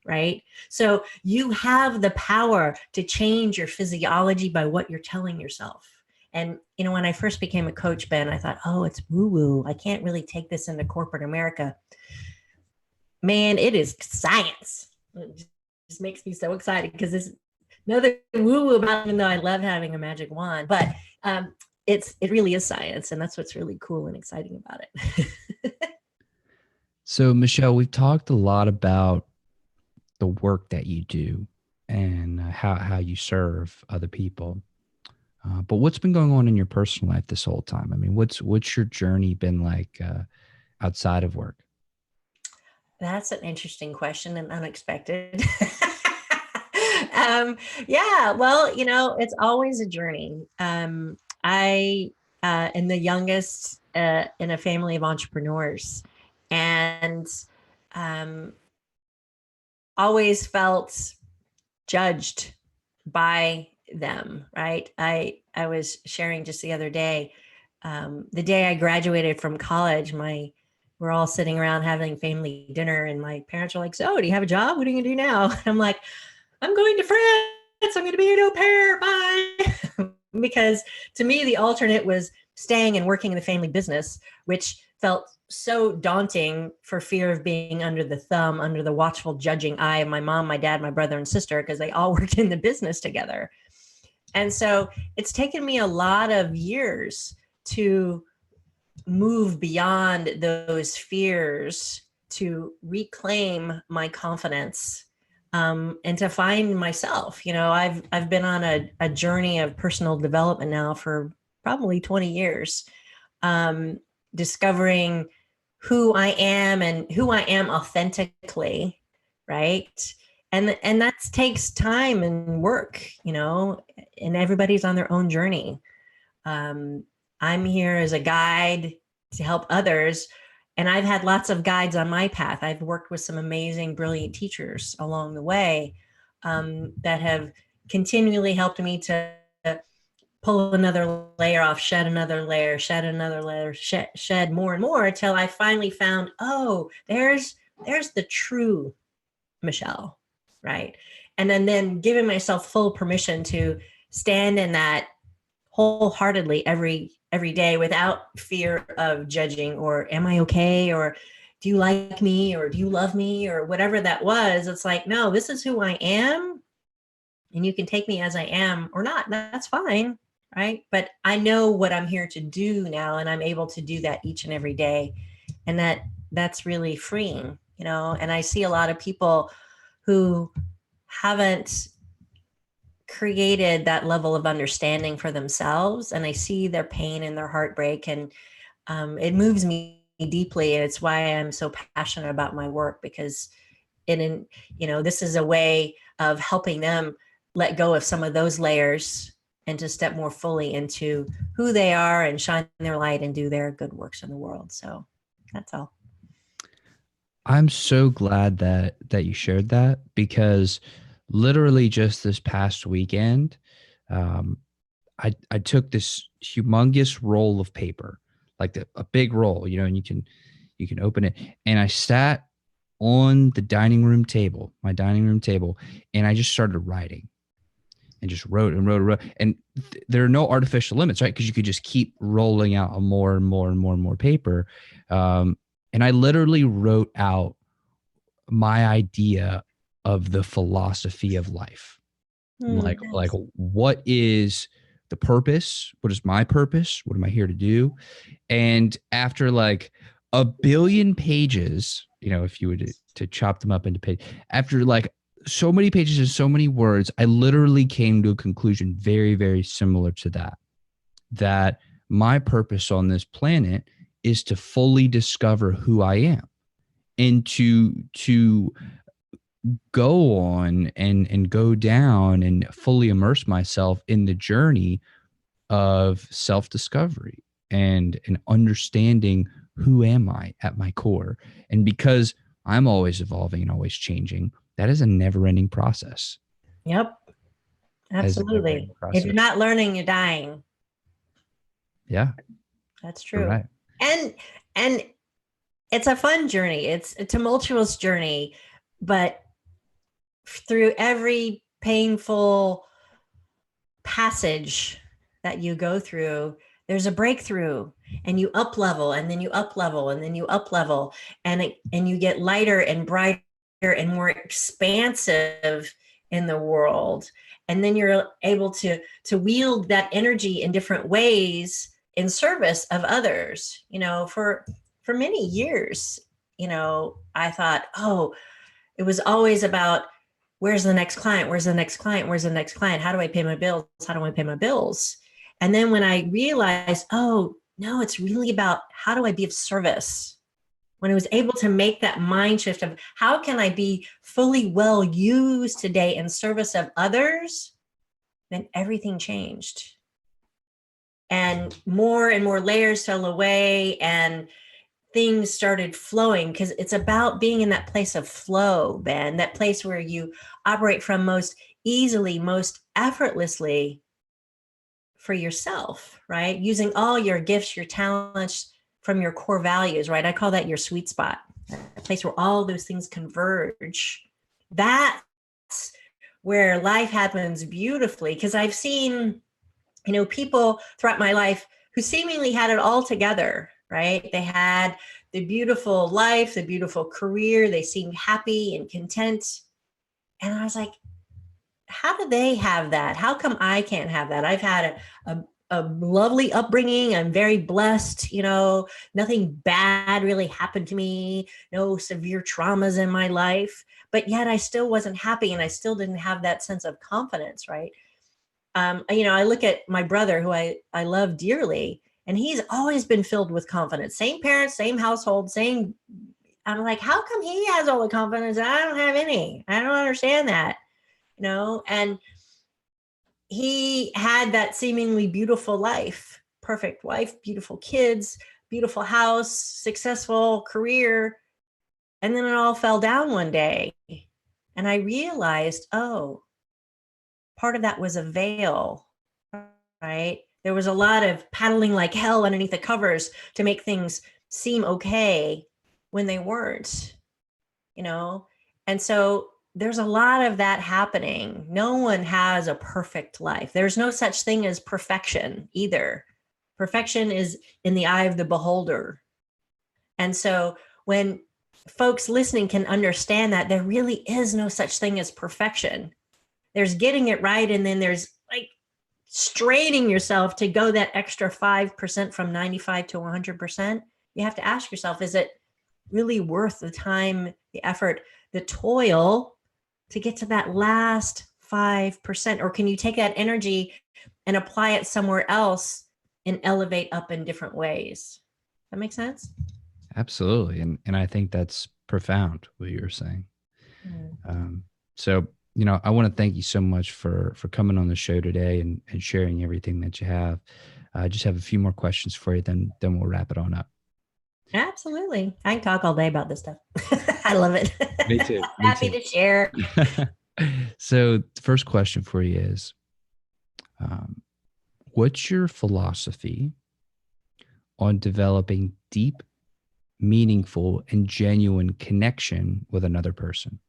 right? So you have the power to change your physiology by what you're telling yourself. And, when I first became a coach, Ben, I thought, oh, it's woo-woo. I can't really take this into corporate America. Man, it is science. It just makes me so excited, because there's another woo-woo about it, even though I love having a magic wand. But it really is science, and that's what's really cool and exciting about it. So, Michele, we've talked a lot about the work that you do and how you serve other people. But what's been going on in your personal life this whole time? I mean, what's your journey been like outside of work? That's an interesting question and unexpected. Yeah, well, it's always a journey. I am the youngest in a family of entrepreneurs, and always felt judged by them, right? I was sharing just the other day, the day I graduated from college, we're all sitting around having family dinner, and my parents are like, "So, do you have a job? What are you gonna do now?" And I'm like, "I'm going to France. I'm going to be an au pair. Bye." Because to me, the alternate was staying and working in the family business, which felt so daunting for fear of being under the thumb, under the watchful, judging eye of my mom, my dad, my brother, and sister, because they all worked in the business together. And so it's taken me a lot of years to move beyond those fears, to reclaim my confidence, and to find myself. I've been on a journey of personal development now for probably 20 years, discovering who I am and who I am authentically, right? And that takes time and work, and everybody's on their own journey. I'm here as a guide to help others. And I've had lots of guides on my path. I've worked with some amazing, brilliant teachers along the way, that have continually helped me to pull another layer off, shed another layer, shed another layer, shed more and more, until I finally found, oh, there's the true Michele, right? And then giving myself full permission to stand in that wholeheartedly every day, without fear of judging, or am I okay, or do you like me, or do you love me, or whatever that was. It's like, no, this is who I am, and you can take me as I am or not. That's fine, right? But I know what I'm here to do now, and I'm able to do that each and every day, and that's really freeing, And I see a lot of people who haven't created that level of understanding for themselves, and I see their pain and their heartbreak, and it moves me deeply. And it's why I'm so passionate about my work, because this is a way of helping them let go of some of those layers and to step more fully into who they are and shine their light and do their good works in the world. So that's all. I'm so glad that you shared that, because literally just this past weekend, I took this humongous roll of paper, like a big roll, and you can open it, and I sat on the my dining room table, and I just started writing, and just wrote and wrote and wrote. And there are no artificial limits, right? Because you could just keep rolling out more and more and more and more paper. And I literally wrote out my idea of the philosophy of life. Like what is the purpose? What is my purpose? What am I here to do? And after like a billion pages, if you were to chop them up into pages, after like so many pages and so many words, I literally came to a conclusion very, very similar to that my purpose on this planet is to fully discover who I am, and to go on and go down and fully immerse myself in the journey of self-discovery and understanding who am I at my core. And because I'm always evolving and always changing, that is a never-ending process. Yep. Absolutely. If you're not learning, you're dying. Yeah. That's true. Right. And it's a fun journey. It's a tumultuous journey, but through every painful passage that you go through, there's a breakthrough, and you up level, and then you up level, and then you up level, and you get lighter and brighter and more expansive in the world. And then you're able to wield that energy in different ways in service of others. For many years, I thought, oh, it was always about, where's the next client? Where's the next client? Where's the next client? How do I pay my bills? How do I pay my bills? And then when I realized, oh, no, it's really about, how do I be of service? When I was able to make that mind shift of, how can I be fully well used today in service of others, then everything changed. And more layers fell away, and things started flowing, because it's about being in that place of flow, Ben, that place where you operate from most easily, most effortlessly for yourself, right? Using all your gifts, your talents from your core values, right? I call that your sweet spot, a place where all those things converge. That's where life happens beautifully. Because I've seen, people throughout my life who seemingly had it all together, right? They had the beautiful life, the beautiful career. They seemed happy and content. And I was like, how do they have that? How come I can't have that? I've had a lovely upbringing. I'm very blessed. Nothing bad really happened to me, no severe traumas in my life, but yet I still wasn't happy, and I still didn't have that sense of confidence, right? I look at my brother, who I love dearly, and he's always been filled with confidence. Same parents, same household, same. I'm like, how come he has all the confidence and I don't have any? I don't understand that, and he had that seemingly beautiful life, perfect wife, beautiful kids, beautiful house, successful career. And then it all fell down one day. And I realized, oh, part of that was a veil, right? There was a lot of paddling like hell underneath the covers to make things seem okay when they weren't, And so there's a lot of that happening. No one has a perfect life. There's no such thing as perfection either. Perfection is in the eye of the beholder. And so when folks listening can understand that there really is no such thing as perfection, there's getting it right. And then there's like straining yourself to go that extra 5% from 95 to 100%. You have to ask yourself, is it really worth the time, the effort, the toil to get to that last 5%? Or can you take that energy and apply it somewhere else and elevate up in different ways? That makes sense? Absolutely. And I think that's profound what you're saying. Mm. So, I want to thank you so much for coming on the show today and sharing everything that you have. I just have a few more questions for you, then we'll wrap it on up. Absolutely. I can talk all day about this stuff. I love it. Me too. Me Happy too. to share. So the first question for you is, what's your philosophy on developing deep, meaningful, and genuine connection with another person?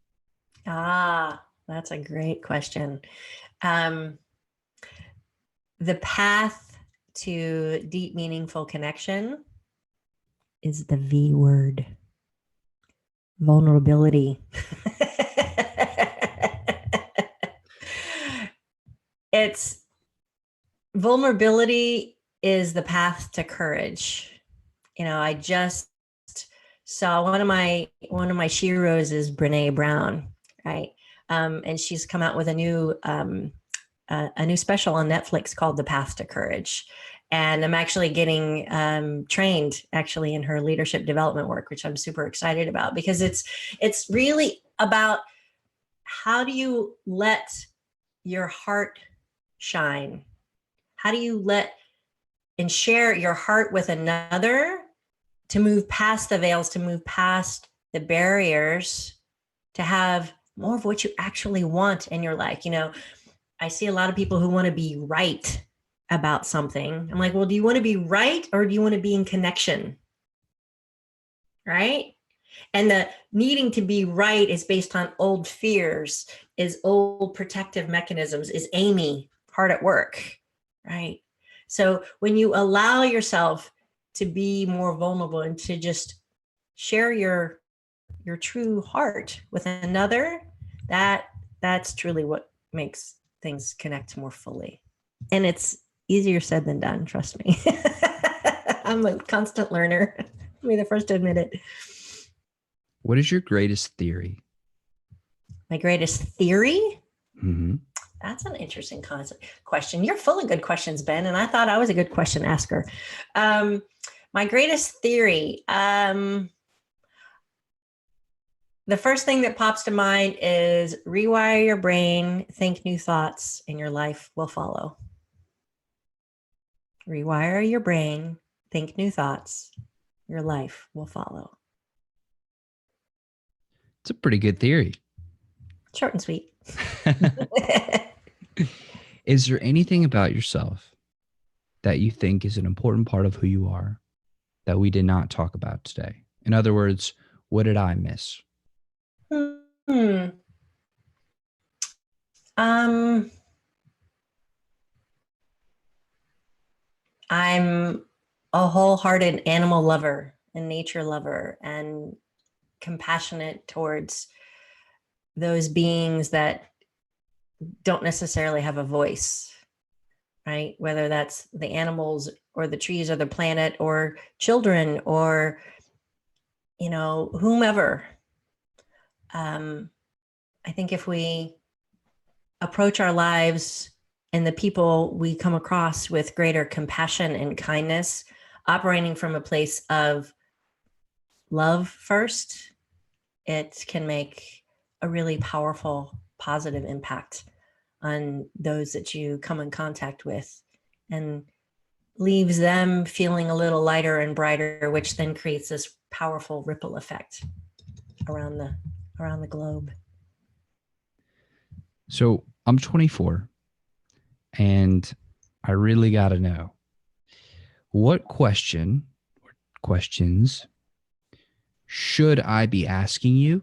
That's a great question. The path to deep, meaningful connection is the V word: vulnerability. It's vulnerability is the path to courage. I just saw one of my sheroes is Brene Brown, right? And she's come out with a new special on Netflix called The Path to Courage. And I'm actually getting trained actually in her leadership development work, which I'm super excited about, because it's really about how do you let your heart shine? How do you let and share your heart with another to move past the veils, to move past the barriers, to have more of what you actually want in your life? I see a lot of people who want to be right about something. I'm like, well, do you want to be right, or do you want to be in connection? Right? And the needing to be right is based on old fears, is old protective mechanisms, is Amy hard at work, right? So when you allow yourself to be more vulnerable and to just share your true heart with another, that's truly what makes things connect more fully. And it's easier said than done, trust me. I'm a constant learner. I'll be the first to admit it. What is your greatest theory? My greatest theory? Mm-hmm. That's an interesting question. You're full of good questions, Ben, and I thought I was a good question asker. My greatest theory. The first thing that pops to mind is rewire your brain, think new thoughts, and your life will follow. Rewire your brain, think new thoughts, your life will follow. It's a pretty good theory. Short and sweet. Is there anything about yourself that you think is an important part of who you are that we did not talk about today? In other words, what did I miss? Hmm. I'm a wholehearted animal lover and nature lover and compassionate towards those beings that don't necessarily have a voice, right? Whether that's the animals or the trees or the planet or children or, whomever. I think if we approach our lives and the people we come across with greater compassion and kindness, operating from a place of love first, it can make a really powerful, positive impact on those that you come in contact with and leaves them feeling a little lighter and brighter, which then creates this powerful ripple effect around the globe. So I'm 24 and I really got to know what questions should I be asking you?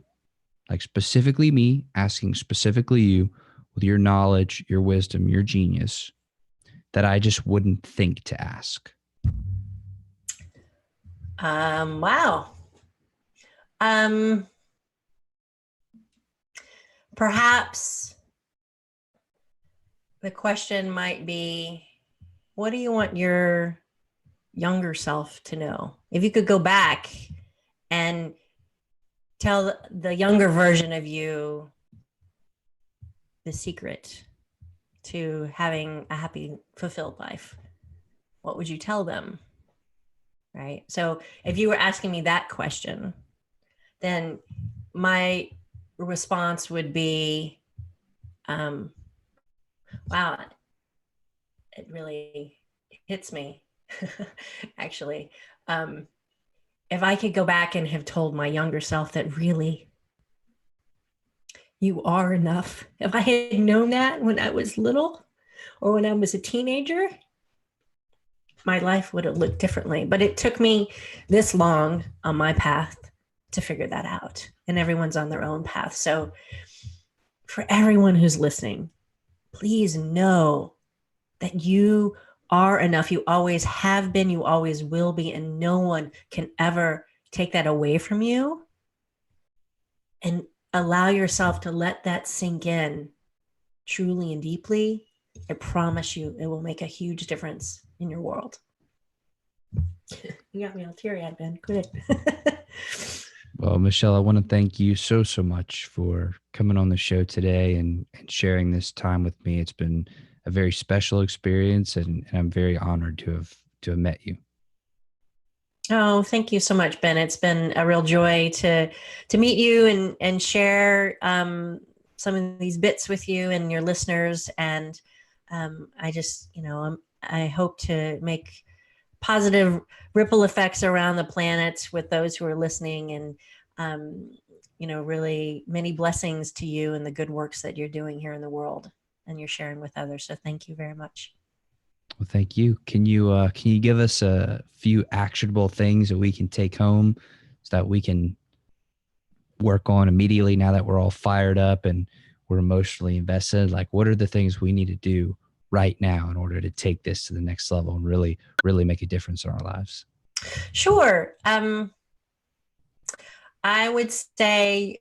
Like specifically me asking specifically you with your knowledge, your wisdom, your genius that I just wouldn't think to ask. Wow. Perhaps the question might be, what do you want your younger self to know? If you could go back and tell the younger version of you the secret to having a happy, fulfilled life, what would you tell them? Right? So if you were asking me that question, then my response would be, wow, it really hits me, actually. If I could go back and have told my younger self that really you are enough, if I had known that when I was little or when I was a teenager, my life would have looked differently. But it took me this long on my path to figure that out. And everyone's on their own path. So for everyone who's listening, please know that you are enough. You always have been, you always will be, and no one can ever take that away from you. And allow yourself to let that sink in truly and deeply. I promise you, it will make a huge difference in your world. You got me all teary-eyed, Ben. Good. Well, Michele, I want to thank you so much for coming on the show today and sharing this time with me. It's been a very special experience, and I'm very honored to have met you. Oh, thank you so much, Ben. It's been a real joy to meet you and share some of these bits with you and your listeners. And I just, I hope to make positive ripple effects around the planet with those who are listening, and really many blessings to you and the good works that you're doing here in the world and you're sharing with others. So thank you very much. Well, thank you. Can you give us a few actionable things that we can take home so that we can work on immediately now that we're all fired up and we're emotionally invested? Like, what are the things we need to do right now in order to take this to the next level and really make a difference in our lives? Sure. I would say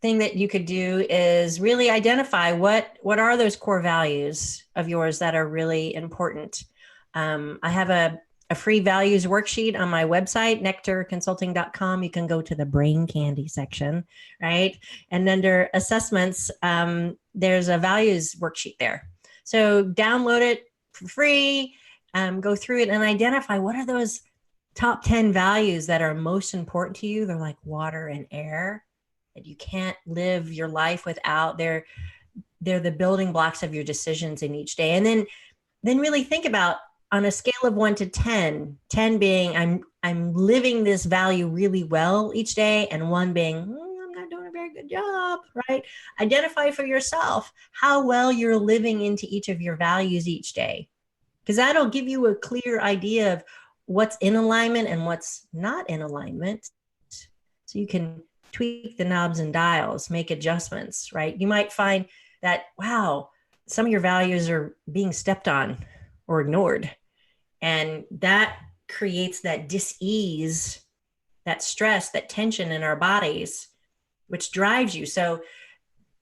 thing that you could do is really identify what are those core values of yours that are really important. I have a free values worksheet on my website, nectarconsulting.com. You can go to the brain candy section, right? And under assessments, there's a values worksheet there. So download it for free, go through it and identify what are those top 10 values that are most important to you. They're like water and air, that you can't live your life without. They're the building blocks of your decisions in each day. And then really think about on a scale of 1 to 10, 10 being I'm living this value really well each day, and 1 being I'm not doing a very good job, right? Identify for yourself how well you're living into each of your values each day, because that'll give you a clear idea of what's in alignment and what's not in alignment. So you can tweak the knobs and dials, make adjustments, right? You might find that, wow, some of your values are being stepped on or ignored. And that creates that dis-ease, that stress, that tension in our bodies, which drives you. So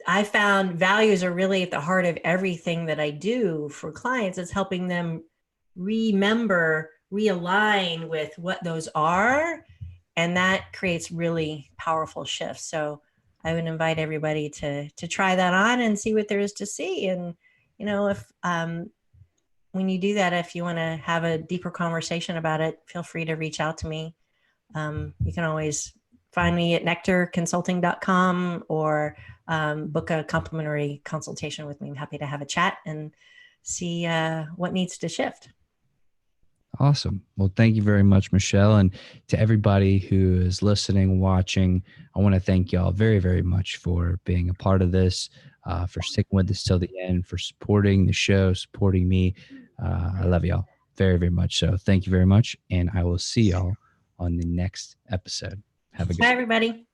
I found values are really at the heart of everything that I do for clients. It's helping them remember, realign with what those are. And that creates really powerful shifts. So I would invite everybody to try that on and see what there is to see. And, if when you do that, if you want to have a deeper conversation about it, feel free to reach out to me. You can always find me at nectarconsulting.com or book a complimentary consultation with me. I'm happy to have a chat and see what needs to shift. Awesome. Well, thank you very much, Michele. And to everybody who is listening, watching, I want to thank y'all very, very much for being a part of this, for sticking with us till the end, for supporting the show, supporting me. I love y'all very, very much. So thank you very much. And I will see y'all on the next episode. Have a good Bye, everybody.